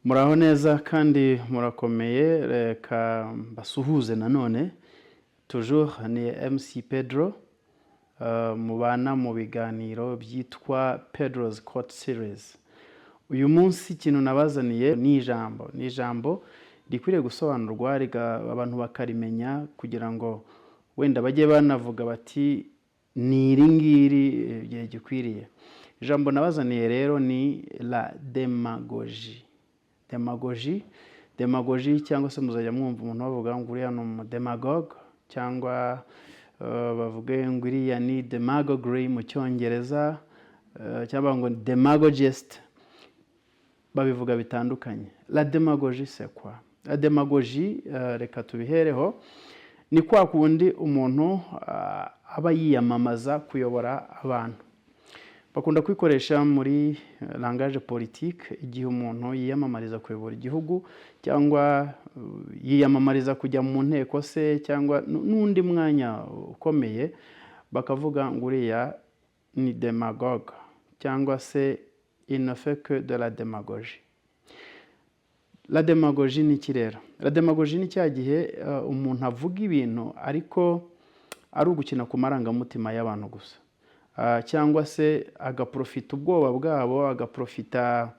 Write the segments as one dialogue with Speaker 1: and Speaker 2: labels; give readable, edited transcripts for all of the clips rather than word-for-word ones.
Speaker 1: Muraho neza kandi murakomeye, reka basuhuze nanone. Toujours ni MC Pedro, mubana mu biganiro byitwa Pedro's Quote Series. Uyu munsi ikintu nabazaniye ni ijambo rikwiriye gusobanurwa abantu bakarimenya kugira ngo wenda bajye banavuga bati ni iringiri igihe gikwiriye. Ijambo nabazaniye rero ni la demagogie. Demagogie cyangwa se muzajya mwumva umuntu bavuga ngo uriya ni umudemagogue cyangwa bavuge ngo iriya ni demagoguery mu cyongereza cyangwa ngo demagogist, babivuga bitandukanye. La demagogie c'est quoi? La demagogie reka tubihereho, ni kwa kundi umuntu aba yiyamamaza kuyobora abantu. Bakunda kwikoresha muri langage politique igihe umuntu yiyamamariza kuyobora igihugu cyangwa yiyamamariza kujya mu nteko se cyangwa n'undi mwanya ukomeye, bakavuga ngo uriya ni demagogue cyangwa se il ne fait que de la démagogie. La démagogie ni kirera. La démagogie ni cya gihe umuntu avuga ibintu ariko ari ugukina ku marangamutima y'abantu gusa. Cyangwa se agaprofita ubwoba bwabo, agaprofita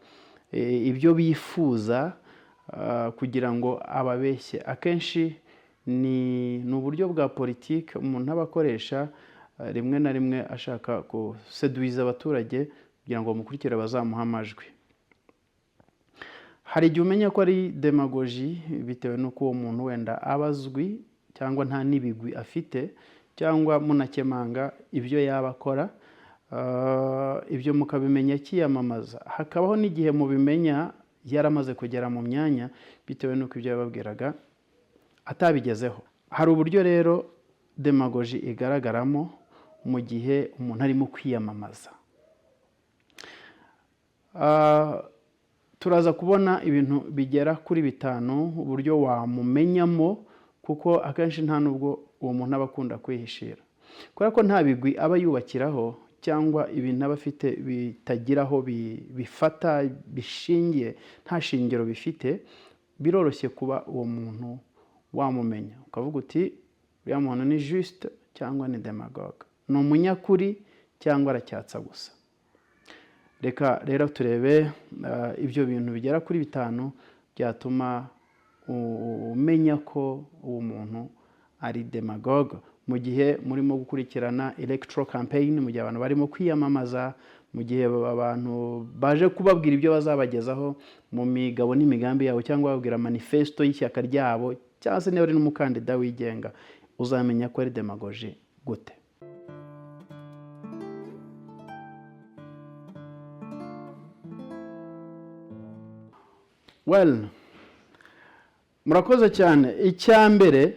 Speaker 1: ibyo bifuza kugira ngo ababeshye. Akenshi ni uburyo bwa politike umuntu abakoresha rimwe na rimwe ashaka guseduiza abaturage kugira ngo bamukurikire bazamuha amajwi. Hari igihe umenya ko ari demagogie bitewe n'uko uwo muntu wenda abazwi cyangwa nta n'ibigwi afite, cyangwa munakemanga ibyo yaba akora, ibyo mukabimenya kiyamamaza. Hakabaho n'igihe mubimenya yaramaze kugera mu myanya bitewe n'uko ibyo yababwiraga atabigezeho. Hari uburyo rero demagogie igaragaramo mu gihe umuntu arimo kwiyamamaza. Turaza kubona ibintu bigera kuri 5 uburyo wamumenyamo, kuko akenshi nta nubwo uwo muntu aba akunda kwihishira, kubera ko nta bigwi aba yubakiraho cyangwa ibintu aba afite bitagiraho bifata bishingiye, nta shingiro bifite. Biroroshye kuba uwo muntu wamumenya ukavuga uti uriya muntu ni juste cyangwa ni demagogue, ni umunyakuri cyangwa aracyatsa gusa. Reka rero turebe ibyo bintu bigera kuri 5 byatuma umenya ko uwo muntu ari demagogue mu gihe murimo gukurikirana electoral campaign, mu gihe abantu barimo kwiyamamaza, mu gihe abantu baje kubabwira ibyo bazabagezaho mu migabo n'imigambi yabo, cyangwa babwira manifesto y'ishyaka ryabo, cyangwa se niba ari n'umukandida wigenga, uzamenya ko ari demagogie gute. Well, murakoze cyane. Icyambere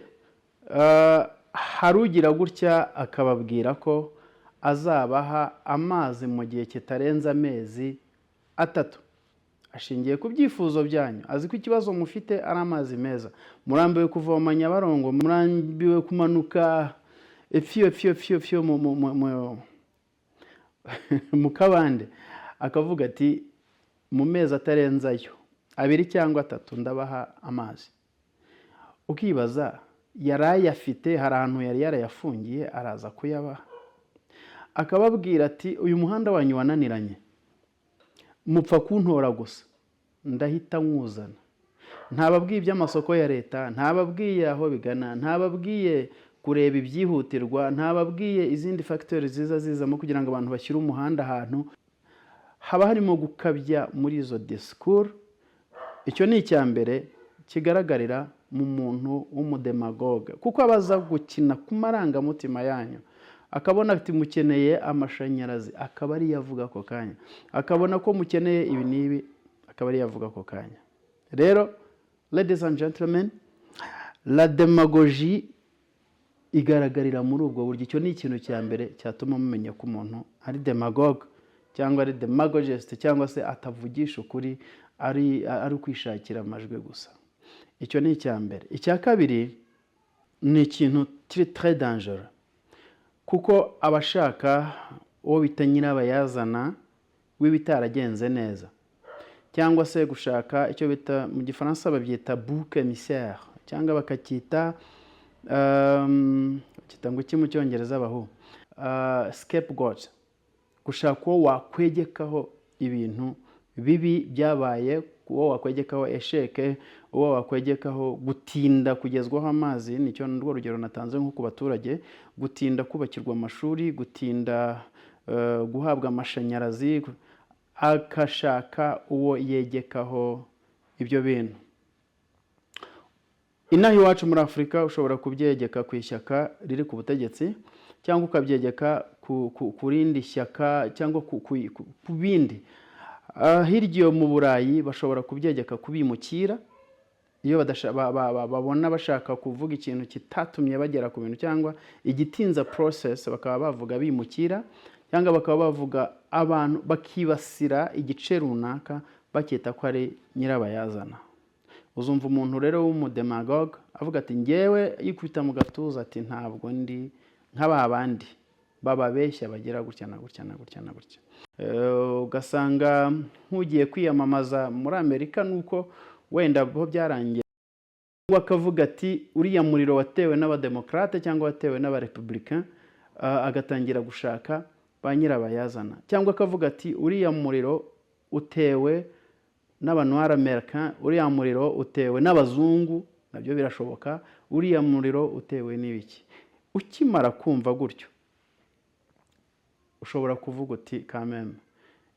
Speaker 1: harugira gutya akababwira ko azabaha amazi mu gihe kitarenza amezi 3, ashingiye ku byifuzo byanyu. Azi ko ikibazo mufite ari amazi meza, murambiwe kuvoma Nyabarongo, murambiwe kumanuka fiyo mu kabande, akavuga ati mu mezi atarenzayo 2 cyangwa 3 ndabaha amazi. Ukibaza yarayafite, hari ahantu yari yarayafungiye, araza kuyabaha. Akababwira ati uyu muhanda wanyu wananiranye, mupfa kuntora gusa, ndahita nkuzana. Ntababwiye iby'amasoko ya leta, ntababwiye aho bigana, ntababwiye kureba ibyihutirwa, ntababwiye izindi facteurs zizamo kugira ngo abantu bashyire umuhanda ahantu. Haba harimo gukabya muri izo discours. Icyo ni icyambere kigaragarira mu muntu w'umudemagogue, kuko abaza gukina ku marangamutima yanyu. Akabona ati mukeneye amashanyarazi, akaba ari yavuga ako kanya. Akabona ko mukeneye ibi nibi, akaba ari yavuga ako kanya. Rero ladies and gentlemen, la demagogie igaragarira muri ubwo buryo. Icyo ni ikintu cyambere cyatuma mumenya ko umuntu ari demagogue cyangwa ari demagogist, cyangwa se atavugisha ukuri, ari kwishakira amajwi gusa. Icyo ni icyambere. Icya kabiri ni ikintu très dangereux, kuko abashaka uwo bita nyirabayazana w'ibitaragenze neza, cyangwa se gushaka icyo bita mu gifaransa babyita bouc émissaire cyangwa bakacyita kita ngo iki mu cyongereza baho scapegoat, gushaka uwo wakwegekaho ibintu bibi byabaye, uwo wakwegekaho esheke, uwo wakwegekaho gutinda kugezwaho amazi. Nicyo nurwo rugero natanze nko ku baturage, gutinda kubakirwa amashuri, gutinda guhabwa amashanyarazi, akashaka uwo yegekaho ibyo bintu. Inaha iwacu muri Afurika ushobora kubyegeka ku ishyaka riri ku butegetsi, cyangwa ukabyegeka ku rindi shyaka cyangwa ku bindi. Hirya mu Burayi bashobora kubyegeka kubimukira iyo babona bashaka kuvuga ikintu kitatumye bagera ku bintu, cyangwa igitinza process bakaba bavuga bimukira, cyangwa bakaba bavuga abantu bakibasira igice runaka bakita ko ari nyirabayazana. Uzumva umuntu rero w'umudemagogue avuga ati ngewe yikubita mu gatuza ati ntabwo ndi nk'aba bandi bababeshya bagira gutya na gutya na gutya na gutya. Ugasanga nk'ugiye kwiyamamaza muri Amerika nuko wenda bo byarangiye akavuga ati uriya muriro watewe n'abademokrate cyangwa watewe n'abarepublicain, agatangira gushaka ba nyirabayazana, cyangwa akavuga ati uriya muriro utewe n'abanoir americain, uriya muriro utewe n'abazungu, nabyo birashoboka, uriya muriro utewe n'ibiki. Ukimara kumva gutyo ushobora kuvuga uti kameme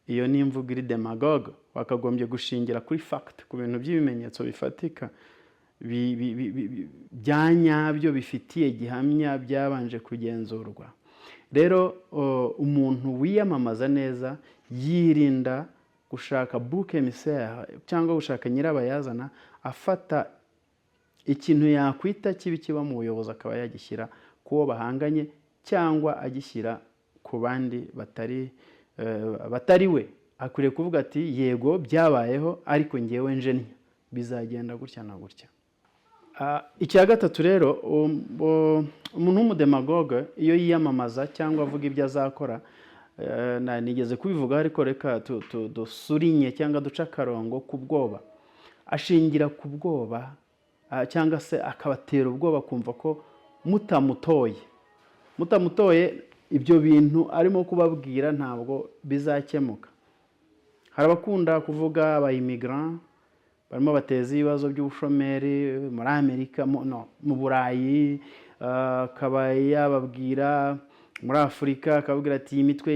Speaker 1: iyo ni imvugo iri demagogue, wakagombye gushingira kuri fact, ku bintu by'ibimenyetso bifatika bya nyabyo bifitiye gihamya byabanje kugenzurwa. Rero umuntu wiyamamaza neza yirinda gushaka bouc émissaire cyangwa gushaka nyirabayazana, afata ikintu yakwita kibi kiba mu buyobozi akaba yagishyira kuwo bahanganye, cyangwa agishyira ku bandi batari we. Akwiriye kuvuga ati yego byabayeho ariko ngewe nje bizagenda gutya na gutya. Icya gatatu rero, umuntu w'umudemagogue iyo yiyamamaza cyangwa avuga ibyo azakora, nigeze kubivuga ariko reka dusurinye cyangwa duca akarongo ku bwoba. Ashingira ku bwoba cyangwa se akabatera ubwoba kumva ko mutamutoye ibyo bintu arimo kubabwira ntabwo bizakemuka. Hari abakunda kuvuga aba immigrant barimo bateza ibibazo by'ubushomeri muri Amerika, mu Burayi, akaba yababwira muri Afurika akabwira ati iyi mitwe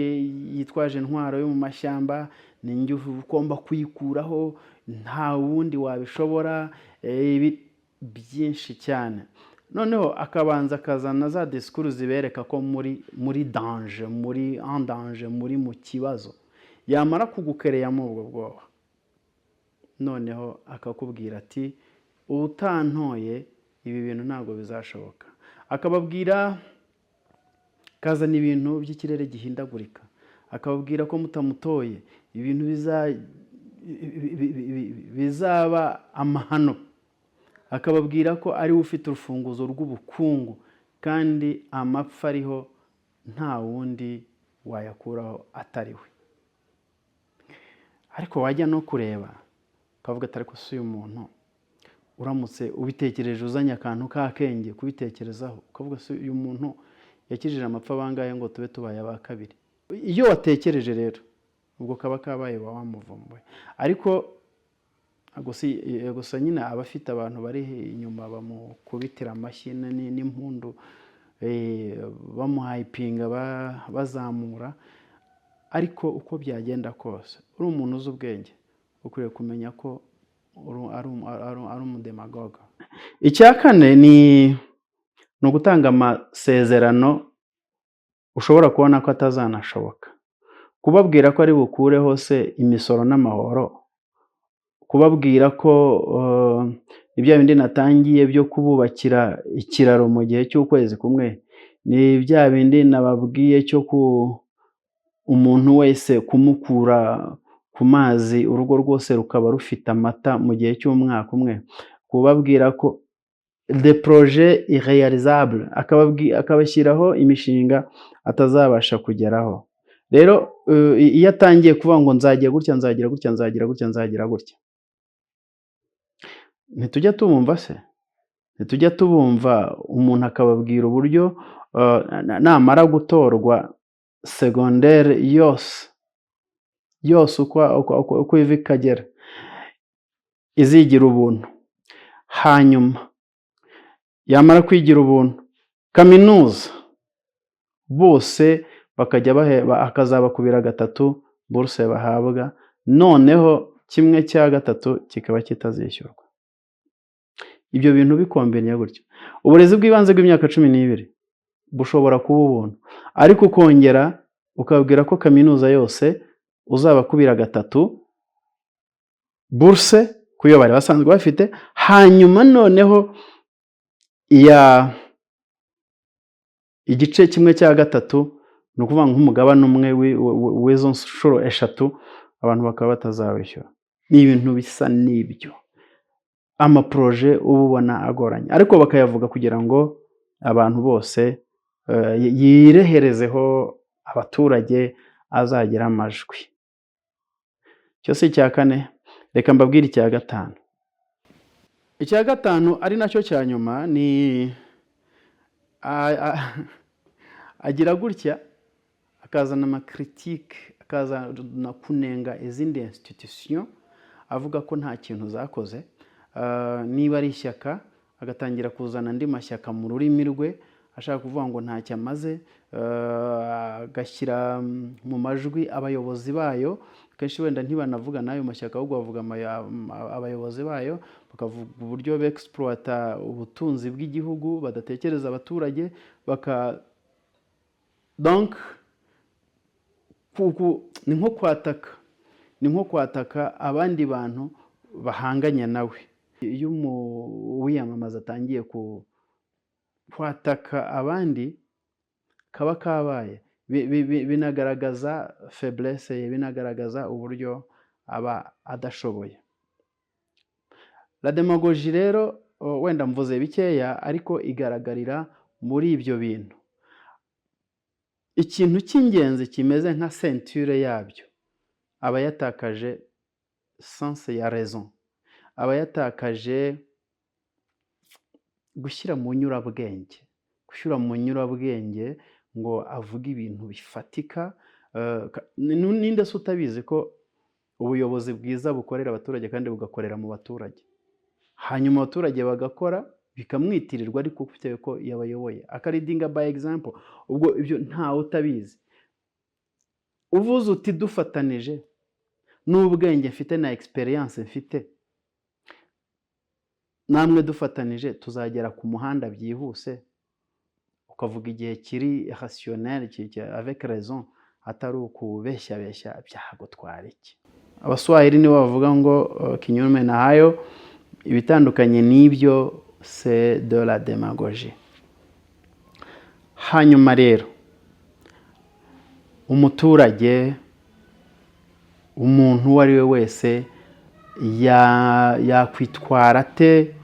Speaker 1: yitwaje intwaro yo mu mashyamba ni njye ugomba kuyikuraho, nta wundi wabishobora, byinshi cyane. Noneho akabanza akazana za discours zibereka ko muri danger, muri en danger, muri mu kibazo. Yamara kugukereyamo ubwo bwoba, noneho akakubwira ati utantoye ibi bintu ntabwo bizashoboka. Akababwira, kazana ibintu by'ikirere gihindagurika, akababwira ko mutamutoye ibintu bizaba amahano, akababwira ko ari we ufite urufunguzo rw'ubukungu kandi amapfa ariho nta wundi wayakuraho atari we. Ariko wajya no kureba ukavuga ati ariko si uyu muntu uramutse ubitekereje uzanye akantu k'akenge kubitekerezaho, ukavuga si uyu muntu yakijije amapfa bangahe ngo tube tubaye aba kabiri. Iyo watekereje rero ubwo kaba kabaye wamuvumbuye. Ariko gusa nyine abafite abantu bari inyuma bamukubitira amashyi n'impundu, bamuhayipinga bazamura. Ariko uko byagenda kose uri umuntu uzi ubwenge ukwiriye kumenya ko ari umudemagogue. Icya kane ni ugutanga amasezerano ushobora kubona ko atazanashoboka, kubabwira ko ari bukureho se imisoro n'amahoro, kubabwira ko ibya bindi natangiye byo kububakira ikiraro mu gihe cy'ukwezi kumwe, ni bya bindi nababwiye cyo umuntu wese kumukura ku mazi urugo rwose rukaba rufite amata mu gihe cy'umwaka umwe, kubabwira ko des projets irréalisables, akabashyiraho imishinga atazabasha kugeraho. rero iyo atangiye kuvuga ngo nzagira gutya nzagira gutya nzagira gutya nzagira gutya, ntitujya tubumva se? Ntitujya tubumva umuntu akababwira uburyo namara gutorwa segondere yose uko iva ikagera izigira ubuntu, hanyuma yamara kwigira ubuntu kaminuza bose bakajya akazabakubira 3 buruse bahabwa, noneho 1/3 kikaba kitazishyurwa. Ibyo bintu bikombinye gutyo, uburezi bw'ibanze bw'imyaka 12 bushobora kuba ubuntu, ariko ukongera ukabwira ko kaminuza yose uzabakubira 3 buruse kuyo bari basanzwe bafite, hanyuma noneho igice 1/3 ni ukuvuga nk'umugabane umwe w'izo nshuro 3 abantu bakaba batazawishyura. Ni ibintu bisa n'ibyo amaproje uba ubona agoranye, ariko bakayavuga kugira ngo abantu bose yireherezeho abaturage azagira amajwi. Cyose icya 4, reka mbabwire icya 5. Icya 5 ari nacyo cya nyuma ni agira gutya akazana amacritique, akazana kunenga izindi institution avuga ko nta kintu zakoze. Niba ari ishyaka agatangira kuzana andi mashyaka mu rurimi rwe ashaka kuvuga ngo ntacyo amaze, agashyira mu majwi abayobozi bayo, kenshi wenda ntibanavuga n'ayo mashyaka ahubwo bavuga abayobozi bayo, bakavuga uburyo bexploita ubutunzi bw'igihugu badatekereza abaturage, donc ni nko kwataka abandi bantu bahanganye nawe. Iyo uwiyamamaza atangiye kwataka abandi kaba kabaye, binagaragaza faiblesse ye, binagaragaza uburyo aba adashoboye. La demagogie rero wenda mvuze bikeya, ariko igaragarira muri ibyo bintu. Ikintu cy'ingenzi kimeze nka ceinture yabyo aba yatakaje sens ya raison, aba yatakaje gushyira mu nyurabwenge ngo avuge ibintu bifatika. Ninde se utabizi ko ubuyobozi bwiza bukorera abaturage kandi bugakorera mu baturage, hanyuma abaturage bagakora bikamwitirirwa ariko bitewe ko yabayoboye, akaridinga by example. Ubwo ibyo ntawe utabizi. Uvuze uti dufatanije n'ubwenge mfite na experience mfite, namwe dufatanije tuzagera ku muhanda byihuse, ukavuga igihe kiri rationnel avec raison, atari ukubeshya byagutwara iki. Abaswahili nibo bavuga ngo kinyume na hayo, ibitandukanye n'ibyo c'est de la démagogie. Hanyuma rero umuturage, umuntu uwo ari we wese yakwitwara ate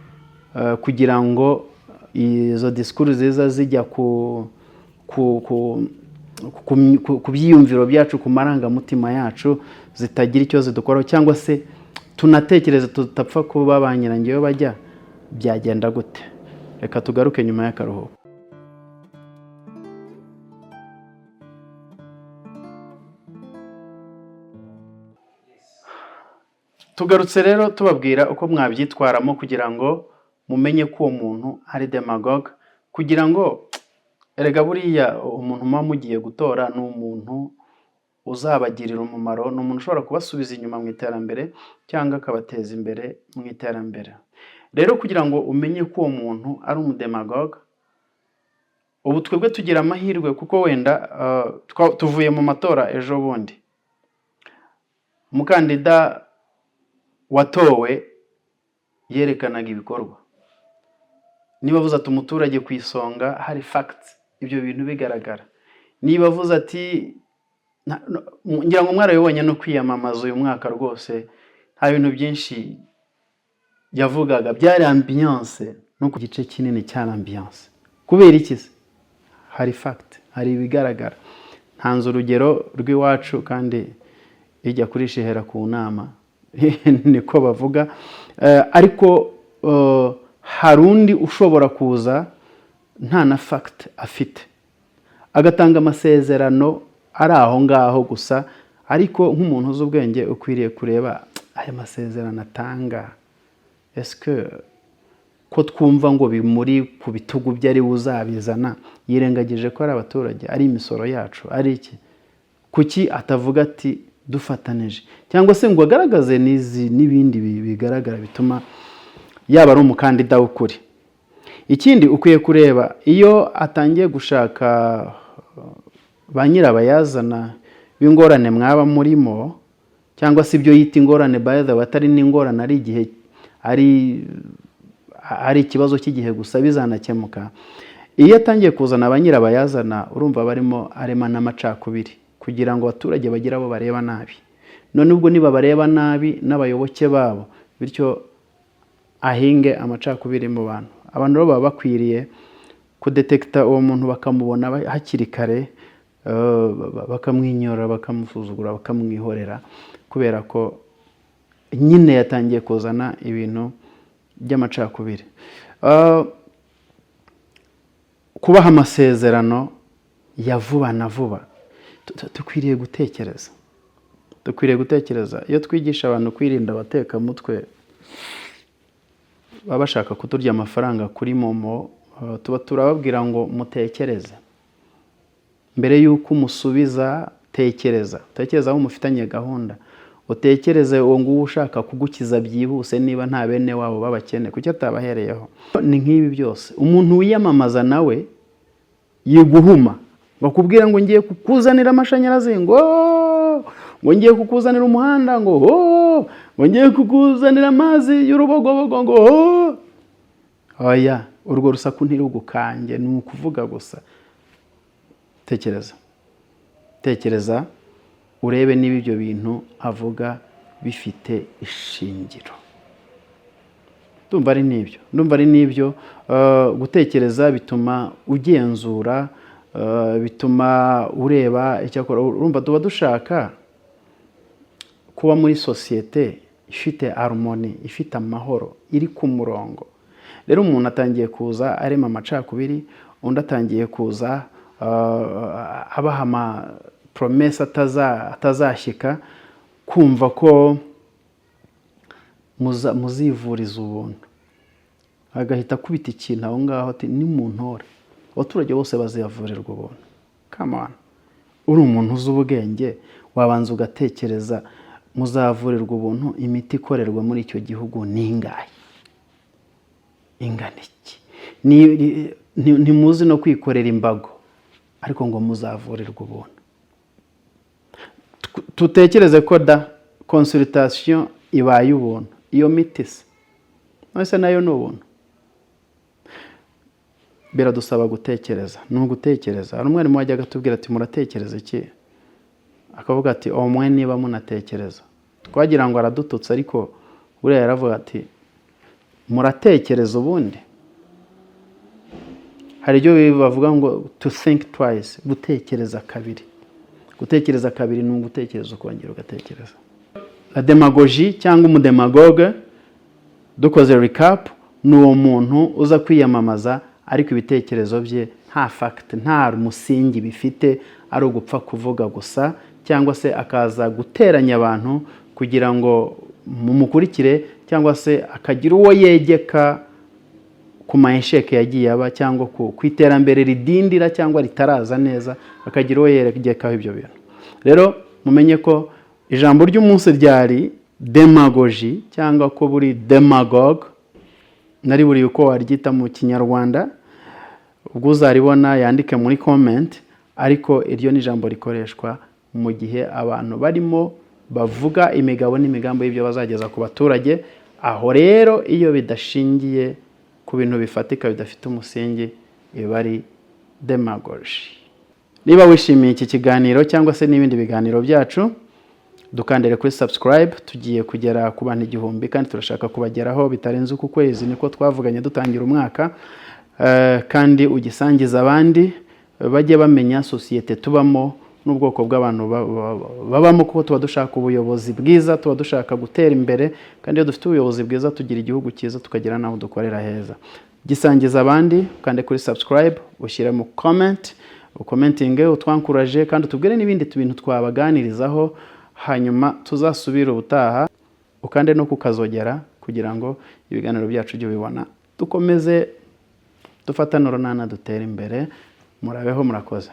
Speaker 1: kugira ngo izo disikuru ziza zijya ku byiyumviro byacu, ku marangamutima yacu, zitagira icyo zidukoraho, cyangwa se tunatekereza tutapfa kuba ba nyirangeyo bajya, byagenda gute? Reka tugaruke nyuma y'akaruhuko. Tugarutse rero tubabwira uko mwabyitwaramo kugira ngo mumenye ko uwo muntu ari demagogue, kugira ngo erega buriya umuntu muba mugiye gutora ni umuntu uzabagirira umumaro, ni umuntu ushobora kubasubiza inyuma mu iterambere cyangwa akabateza imbere mu iterambere. Rero kugira ngo umenye ko uwo muntu ari umudemagogue, ubu twebwe tugira amahirwe kuko wenda tuvuye mu matora ejo bundi, umukandida watowe yerekanaga ibikorwa. Niba avuze ati umuturage ku isonga, hari facts, ibyo bintu bigaragara. Niba avuze ati, ngira ngo mwarabibonye no kwiyamamaza uyu mwaka rwose, nta bintu byinshi yavugaga, byari ambiance, no ku gice kinini cyari ambiance. Kubera iki se? Hari fact, hari ibigaragara. ntanze urugero rw'iwacu kandi ijya kurisha ihera ku nama niko bavuga. Ariko hari undi ushobora kuza nta na fact afite agatanga amasezerano ari aho ngaho gusa, ariko nk'umuntu uzi ubwenge ukwiriye kureba aya masezerano atanga eske ko twumva ngo bimuri ku bitugu byari uzabizana, yirengagije ko ari abaturage, ari imisoro yacu, ari iki? Kuki atavuga ati dufatanije, cyangwa se ngo agaragaze n'ibindi bigaragara bituma yaba ari umukandida w'ukuri. Ikindi ukwiye kureba iyo atangiye gushaka ba nyirabayazana b'ingorane mwaba murimo, cyangwa se ibyo yita ingorane by the way atari n'ingorane, ari igihe ari ikibazo cy'igihe gusa bizanakemuka. Iyo atangiye kuzana ba nyirabayazana urumva barimo arema n'amacakubiri kugira ngo abaturage bagire abo bareba nabi. None ubwo niba bareba nabi n'abayoboke babo, bityo ahinge amacakubiri mu bantu. Abantu rero baba bakwiriye kudetekta uwo muntu bakamubona hakiri kare, bakamwinyora, bakamusuzugura, bakamwihorera, kubera ko nyine yatangiye kuzana ibintu by'amacakubiri. Kubaha amasezerano ya vuba na vuba, dukwiriye gutekereza. Iyo twigisha abantu kwirinda abatekamutwe baba bashaka kuturya amafaranga kuri momo, tuba turababwira ngo mutekereze mbere y'uko umusubiza. Tekereza aho mufitanye gahunda, utekereze uwo nguwo ushaka kugukiza byihuse niba nta bene wabo babakene, kuki atabahereyeho. Ni nk'ibi byose, umuntu wiyamamaza nawe yiguhuma bakubwira ngo ngiye kukuzanira amashanyarazi, ngo ngiye kukuzanira umuhanda, ngo ngiye kukuzanira amazi y'urubogobogo, ngo oya, urwo rusaku ntirugukange, ni ukuvuga gusa. Tekereza urebe niba ibyo bintu avuga bifite ishingiro. Ndumva ari n'ibyo. Gutekereza bituma ugenzura, bituma ureba icyakora. Urumva tuba dushaka kuba muri sosiyete ifite harmony, ifite amahoro, iri ku murongo. Rero umuntu atangiye kuza arema amacakubiri, undi atangiye kuza abaha ama promesa atazashyika, kumva ko muzivuriza ubuntu, agahita kubita ikintu aho ngaho ati ni mu ntore, abaturage bose baziyavurirwa ubuntu. Come on, uri umuntu uzi ubwenge wabanza ugatekereza muzavurirwa ubuntu, imiti ikorerwa muri icyo gihugu ni ingahe, ingana iki? Ntimuzi no kwikorera imbago, ariko ngo muzavurirwa ubuntu. Tutekereze ko consultation ibaye ubuntu, iyo miti se nayo ni ubuntu. Biradusaba gutekereza, ni ugutekereza. Hari umwarimu wajyaga atubwira ati muratekereza iki? Akavuga ati omwe niba munatekereza. Twagira ngo aradututse, ariko buriya yaravuga ati muratekereza ubundi. Hari ibyo bavuga ngo to think twice, gutekereza kabiri. Gutekereza kabiri ni ugutekereza ukongera ugatekereza. La demagogie cyangwa umudemagogue, dukoze recap, ni uwo muntu uza kwiyamamaza ariko ibitekerezo bye nta fact, nta musingi bifite, ari ugupfa kuvuga gusa, cyangwa se akaza guteranya abantu kugira ngo mumukurikire, cyangwa se akagira uwo yegeka ku mayesheke yagiye aba, cyangwa ku iterambere ridindira cyangwa ritaraza neza, akagira uwo yegekaho ibyo bintu. Rero mumenye ko ijambo ry'umunsi ryari demagogie, cyangwa ko buri demagogue, nari buri uko waryita mu Kinyarwanda. Ubwo uzaribona yandike muri comment, ariko iryo ni ijambo rikoreshwa mu gihe abantu barimo bavuga imigabo n'imigambo y'ibyo bazageza ku baturage. Aho rero iyo bidashingiye ku bintu bifatika, bidafite umusingi, biba ari demagogie. Niba wishimiye iki kiganiro cyangwa se n'ibindi biganiro byacu, dukandire kuri subscribe. Tugiye kugera ku bantu 1000 kandi turashaka kubageraho bitarenze uku kwezi, niko twavuganye dutangira umwaka. Kandi ugisangiza abandi bajye bamenya societe tubamo, n'ubwoko bw'abantu babamo, kuko tuba dushaka ubuyobozi bwiza, tuba dushaka gutera imbere, kandi iyo dufite ubuyobozi bwiza tugira igihugu cyiza, tukagira n'aho dukorera heza. Gisangiza abandi, ukande kuri subscribe, ushyire mu comment, ukomentinge, utwankuraje, kandi utubwire n'ibindi bintu twabaganirizaho, hanyuma tuzasubira ubutaha. Ukande no kukazogera kugira ngo ibiganiro byacu ujye ubibona. Dukomeze dufatane urunana, dutere imbere. Murabeho, murakoze.